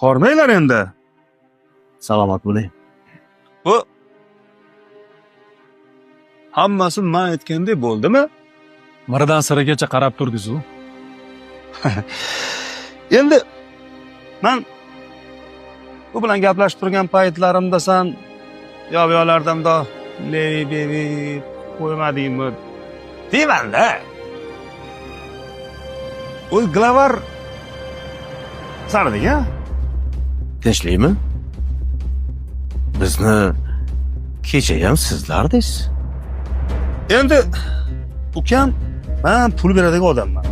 Hormanglar endi. Salomat bo'ling. Bu hammasi men aytgandek bo'ldimi? Miridan sirigacha qarab turdiz-ku. Endi men bu bilan gaplashib turgan paytlarimda sen yo'q-yo'qlardanda levi qo'ymadingmi? Deyman-da. O glavar sanading-a? Tinchlikmi? Bizni kecha ham sizlardingiz. Endi ukam men pul beradigan odamman.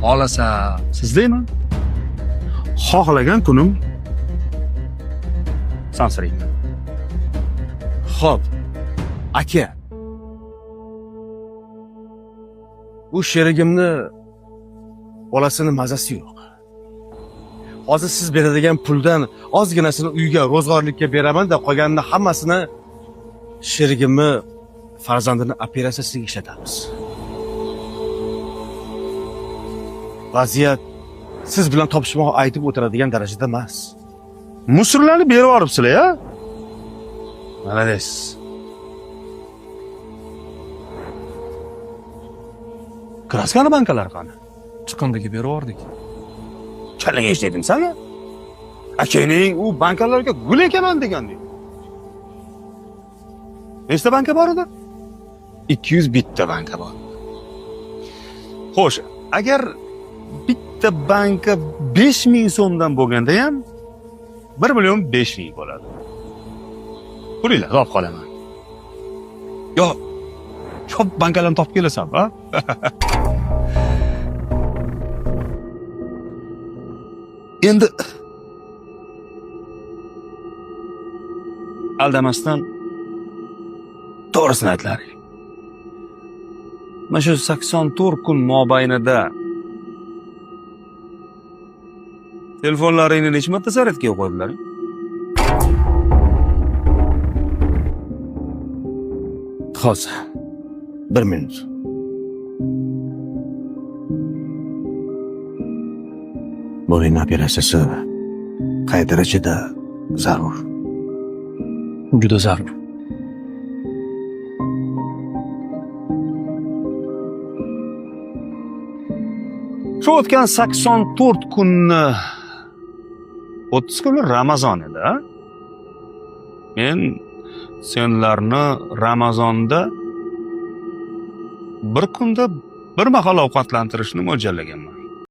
Xolasa sizdayman. Xohlagan kunim sansirayman. Xo'p, aka. Bu sherigimni bolasini mazasi yo'q. Hozir siz beradigan puldan ozginasini uyga ro'zg'orlikka beraman da qolganini hammasini sherigimni farzandini operatsiyasiga ishlatamiz. Vaziyat siz bilan topishmoq aytib o'tiradigan darajada emas. Musullarni berib yoribsizlar-a? Malades. Kraskani bankalar qani? Chiqindiga berib yubordik. Chalinga eshitding sen? Akaning u bankalarga gul ekaman degandi. Nechta banka bor edi? 200 bitta banka bor. Xo'sh, agar bitta banka 5000 so'mdan bo'lganda ham 1.5 million bo'ladi. Pulinglar olib qolaman. Yo, ko'p bankalarni topib kelasan, ha? Endi aldamasdan to'g'risini aytlaring. Mana shu 84 kun mobaynida telefonlaringni necha marta zaryadga qo'ydilar? Hozir 1 minut. Bo'yin operatsiyasi qay darajada zarur? Juda zarur. Shu o'tgan 84 kunni 30 kuni Ramazon edi. Men senlarni Ramazonda bir kunda bir mahal ovqatlantirishni mo'ljallaganman.